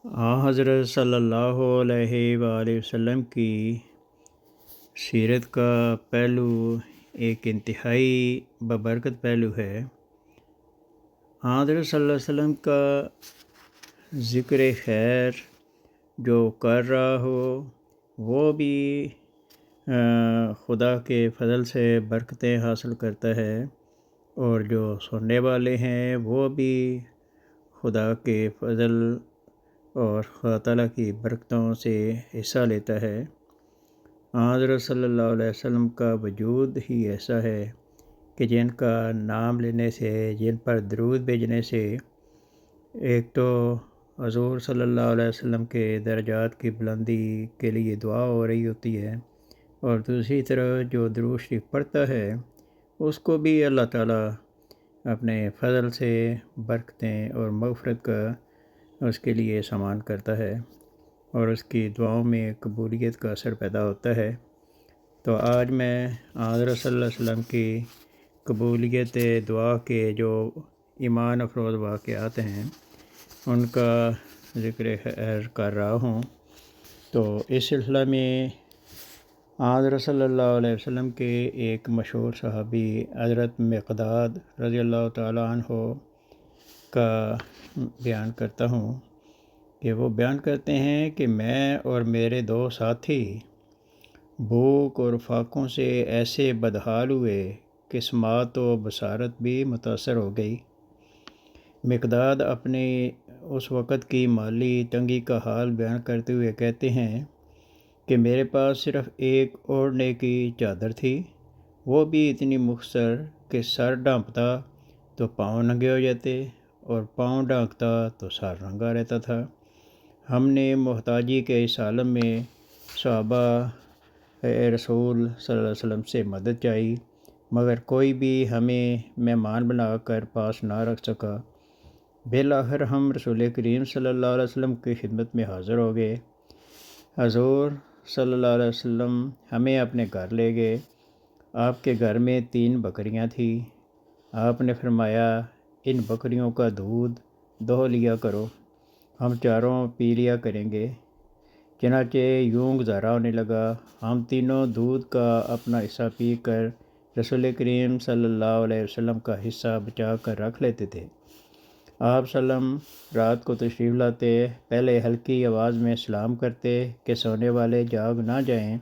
حضرت صلی اللہ علیہ وآلہ وسلم کی سیرت کا پہلو ایک انتہائی ببرکت پہلو ہے۔ حضرت صلی اللہ علیہ وسلم کا ذکر خیر جو کر رہا ہو وہ بھی خدا کے فضل سے برکتیں حاصل کرتا ہے، اور جو سننے والے ہیں وہ بھی خدا کے فضل اور خدا تعالیٰ کی برکتوں سے حصہ لیتا ہے۔ حضرت صلی اللہ علیہ وسلم کا وجود ہی ایسا ہے کہ جن کا نام لینے سے، جن پر درود بھیجنے سے ایک تو حضور صلی اللہ علیہ وسلم کے درجات کی بلندی کے لیے دعا ہو رہی ہوتی ہے، اور دوسری طرف جو درود شریف پڑھتا ہے اس کو بھی اللہ تعالیٰ اپنے فضل سے برکتیں اور مغفرت کا اس کے لیے سامان کرتا ہے، اور اس کی دعاؤں میں قبولیت کا اثر پیدا ہوتا ہے۔ تو آج میں حضرت صلی اللہ علیہ وسلم کی قبولیت دعا کے جو ایمان افروز واقعات ہیں ان کا ذکر خیر کر رہا ہوں۔ تو اس سلسلہ میں حضرت صلی اللہ علیہ وسلم کے ایک مشہور صحابی حضرت مقداد رضی اللہ تعالیٰ عنہ کا بیان کرتا ہوں کہ وہ بیان کرتے ہیں کہ میں اور میرے دو ساتھی بھوک اور فاقوں سے ایسے بدحال ہوئے کہ سماعت و بصارت بھی متاثر ہو گئی۔ مقداد اپنے اس وقت کی مالی تنگی کا حال بیان کرتے ہوئے کہتے ہیں کہ میرے پاس صرف ایک اوڑھنے کی چادر تھی، وہ بھی اتنی مختصر کہ سر ڈھانپتا تو پاؤں ننگے ہو جاتے اور پاؤں ڈھانکتا تو سر ننگا رہتا تھا۔ ہم نے محتاجی کے اس عالم میں صحابہ رسول صلی اللہ علیہ وسلم سے مدد چاہی، مگر کوئی بھی ہمیں مہمان بنا کر پاس نہ رکھ سکا۔ بالآخر ہم رسول کریم صلی اللہ علیہ وسلم کی خدمت میں حاضر ہو گئے۔ حضور صلی اللہ علیہ وسلم ہمیں اپنے گھر لے گئے۔ آپ کے گھر میں 3 بکریاں تھیں۔ آپ نے فرمایا ان بکریوں کا دودھ دوہ لیا کرو، ہم چاروں پی لیا کریں گے۔ چنانچہ یوں گزارا ہونے لگا۔ ہم تینوں دودھ کا اپنا حصہ پی کر رسول کریم صلی اللہ علیہ وسلم کا حصہ بچا کر رکھ لیتے تھے۔ آپ وسلم رات کو تشریف لاتے، پہلے ہلکی آواز میں سلام کرتے کہ سونے والے جاگ نہ جائیں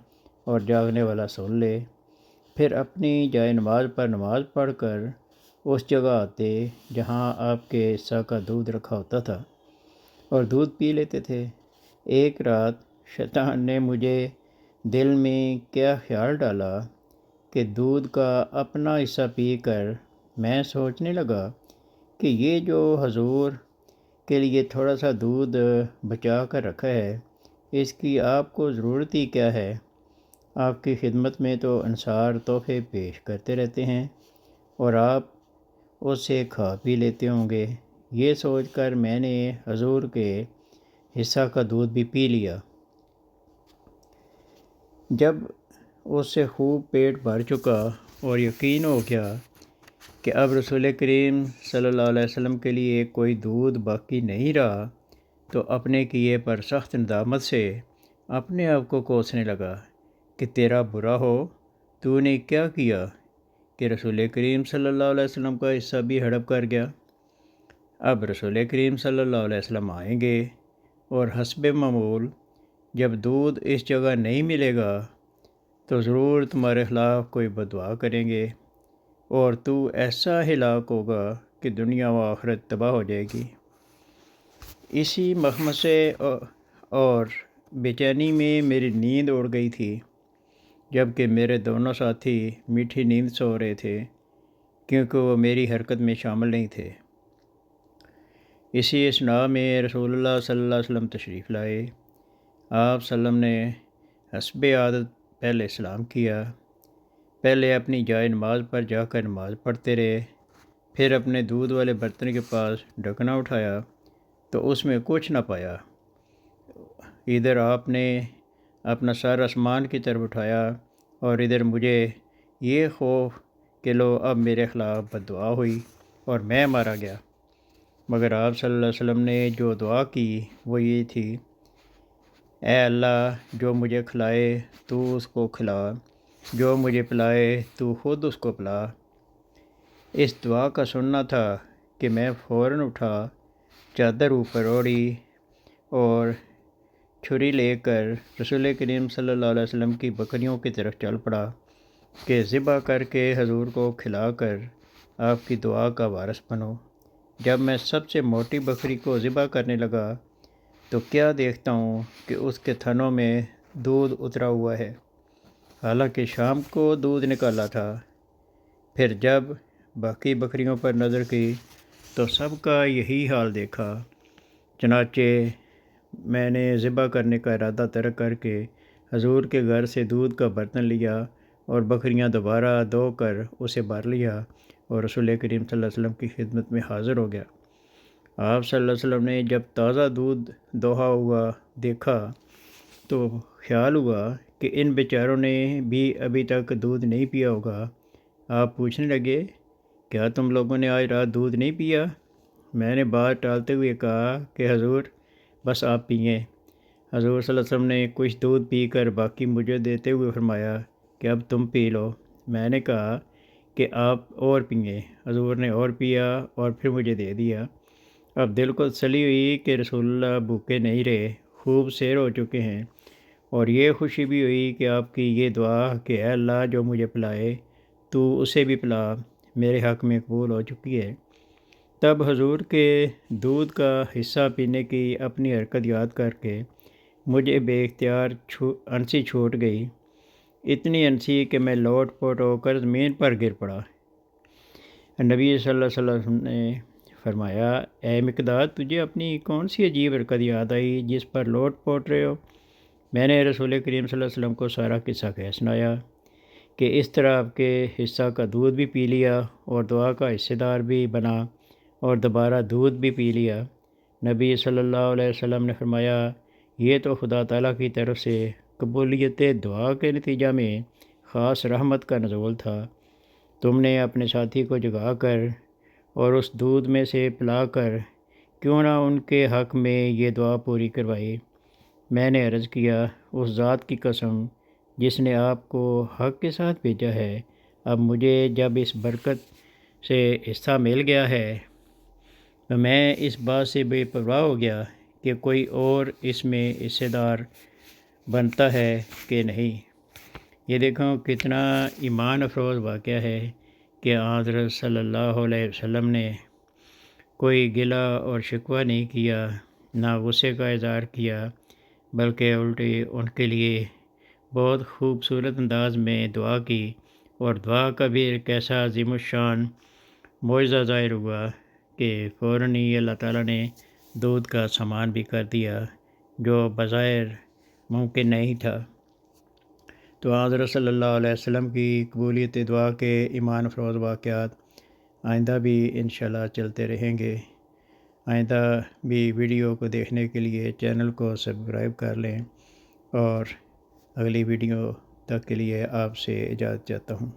اور جاگنے والا سن لے، پھر اپنی جائے نماز پر نماز پڑھ کر اس جگہ آتے جہاں آپ کے حصہ کا دودھ رکھا ہوتا تھا اور دودھ پی لیتے تھے۔ ایک رات شیطان نے مجھے دل میں کیا خیال ڈالا کہ دودھ کا اپنا حصہ پی کر میں سوچنے لگا کہ یہ جو حضور کے لیے تھوڑا سا دودھ بچا کر رکھا ہے اس کی آپ کو ضرورت ہی کیا ہے؟ آپ کی خدمت میں تو انصار تحفے پیش کرتے رہتے ہیں اور آپ اس سے کھا پی لیتے ہوں گے۔ یہ سوچ کر میں نے حضور کے حصہ کا دودھ بھی پی لیا۔ جب اس سے خوب پیٹ بھر چکا اور یقین ہو گیا کہ اب رسول کریم صلی اللہ علیہ وسلم کے لیے کوئی دودھ باقی نہیں رہا، تو اپنے کیے پر سخت ندامت سے اپنے آپ کو کوسنے لگا کہ تیرا برا ہو، تو نے کیا کیا کہ رسول کریم صلی اللہ علیہ وسلم کا حصہ بھی ہڑپ کر گیا۔ اب رسول کریم صلی اللہ علیہ وسلم آئیں گے اور حسب معمول جب دودھ اس جگہ نہیں ملے گا تو ضرور تمہارے خلاف کوئی بددعا کریں گے، اور تو ایسا ہلاک ہوگا کہ دنیا و آخرت تباہ ہو جائے گی۔ اسی مخمصے اور بے چینی میں میری نیند اڑ گئی تھی، جبکہ میرے دونوں ساتھی میٹھی نیند سو رہے تھے کیونکہ وہ میری حرکت میں شامل نہیں تھے۔ اسی اثناء میں رسول اللہ صلی اللہ علیہ وسلم تشریف لائے۔ آپ صلی اللہ علیہ وسلم نے حسب عادت پہلے سلام کیا، پہلے اپنی جائے نماز پر جا کر نماز پڑھتے رہے، پھر اپنے دودھ والے برتن کے پاس ڈھکنا اٹھایا تو اس میں کچھ نہ پایا۔ ادھر آپ نے اپنا سر آسمان کی طرف اٹھایا اور ادھر مجھے یہ خوف کہ لو اب میرے خلاف بددعا ہوئی اور میں مارا گیا۔ مگر آپ صلی اللہ علیہ وسلم نے جو دعا کی وہ یہ تھی، اے اللہ جو مجھے کھلائے تو اس کو کھلا، جو مجھے پلائے تو خود اس کو پلا۔ اس دعا کا سننا تھا کہ میں فوراً اٹھا، چادر اوپر اوڑھی اور چھری لے کر رسول کریم صلی اللہ علیہ وسلم کی بکریوں کی طرف چل پڑا کہ ذبح کر کے حضور کو کھلا کر آپ کی دعا کا وارث بنو۔ جب میں سب سے موٹی بکری کو ذبح کرنے لگا تو کیا دیکھتا ہوں کہ اس کے تھنوں میں دودھ اترا ہوا ہے، حالانکہ شام کو دودھ نکالا تھا۔ پھر جب باقی بکریوں پر نظر کی تو سب کا یہی حال دیکھا، چنانچہ میں نے ذبح کرنے کا ارادہ ترک کر کے حضور کے گھر سے دودھ کا برتن لیا اور بکریاں دوبارہ دھو کر اسے بھر لیا اور رسول کریم صلی اللہ علیہ وسلم کی خدمت میں حاضر ہو گیا۔ آپ صلی اللہ علیہ وسلم نے جب تازہ دودھ دوہا ہوا دیکھا تو خیال ہوا کہ ان بیچاروں نے بھی ابھی تک دودھ نہیں پیا ہوگا۔ آپ پوچھنے لگے، کیا تم لوگوں نے آج رات دودھ نہیں پیا؟ میں نے بات ٹالتے ہوئے کہا کہ حضور بس آپ پئیں۔ حضور صلی اللہ علیہ وسلم نے کچھ دودھ پی کر باقی مجھے دیتے ہوئے فرمایا کہ اب تم پی لو۔ میں نے کہا کہ آپ اور پئیں۔ حضور نے اور پیا اور پھر مجھے دے دیا۔ اب دل کو تسلی ہوئی کہ رسول اللہ بھوکے نہیں رہے، خوب سیر ہو چکے ہیں، اور یہ خوشی بھی ہوئی کہ آپ کی یہ دعا کہ اے اللہ جو مجھے پلائے تو اسے بھی پلا میرے حق میں قبول ہو چکی ہے۔ تب حضور کے دودھ کا حصہ پینے کی اپنی حرکت یاد کر کے مجھے بے اختیار انسی چھوٹ گئی، اتنی انسی کہ میں لوٹ پوٹ ہو کر زمین پر گر پڑا۔ نبی صلی اللہ علیہ وسلم نے فرمایا، اے مقداد تجھے اپنی کون سی عجیب حرکت یاد آئی جس پر لوٹ پوٹ رہے ہو؟ میں نے رسول کریم صلی اللہ علیہ وسلم کو سارا قصہ کہہ سنایا کہ اس طرح آپ کے حصہ کا دودھ بھی پی لیا اور دعا کا حصہ دار بھی بنا اور دوبارہ دودھ بھی پی لیا۔ نبی صلی اللہ علیہ وسلم نے فرمایا، یہ تو خدا تعالیٰ کی طرف سے قبولیت دعا کے نتیجہ میں خاص رحمت کا نزول تھا۔ تم نے اپنے ساتھی کو جگا کر اور اس دودھ میں سے پلا کر کیوں نہ ان کے حق میں یہ دعا پوری کروائی۔ میں نے عرض کیا، اس ذات کی قسم جس نے آپ کو حق کے ساتھ بھیجا ہے، اب مجھے جب اس برکت سے حصہ مل گیا ہے تو میں اس بات سے بے پرواہ ہو گیا کہ کوئی اور اس میں حصہ دار بنتا ہے کہ نہیں۔ یہ دیکھو کتنا ایمان افروز واقعہ ہے کہ حضرت صلی اللہ علیہ وسلم نے کوئی گلہ اور شکوہ نہیں کیا، نہ غصے کا اظہار کیا، بلکہ الٹی ان کے لیے بہت خوبصورت انداز میں دعا کی، اور دعا کا بھی ایک ایسا عظیم الشان معجزہ ظاہر ہوا کہ فوراً ہی اللہ تعالیٰ نے دودھ کا سامان بھی کر دیا جو بظاہر ممکن نہیں تھا۔ تو حضرت صلی اللہ علیہ وسلم کی قبولیت دعا کے ایمان افروز واقعات آئندہ بھی انشاءاللہ چلتے رہیں گے۔ آئندہ بھی ویڈیو کو دیکھنے کے لیے چینل کو سبسکرائب کر لیں، اور اگلی ویڈیو تک کے لیے آپ سے اجازت چاہتا ہوں۔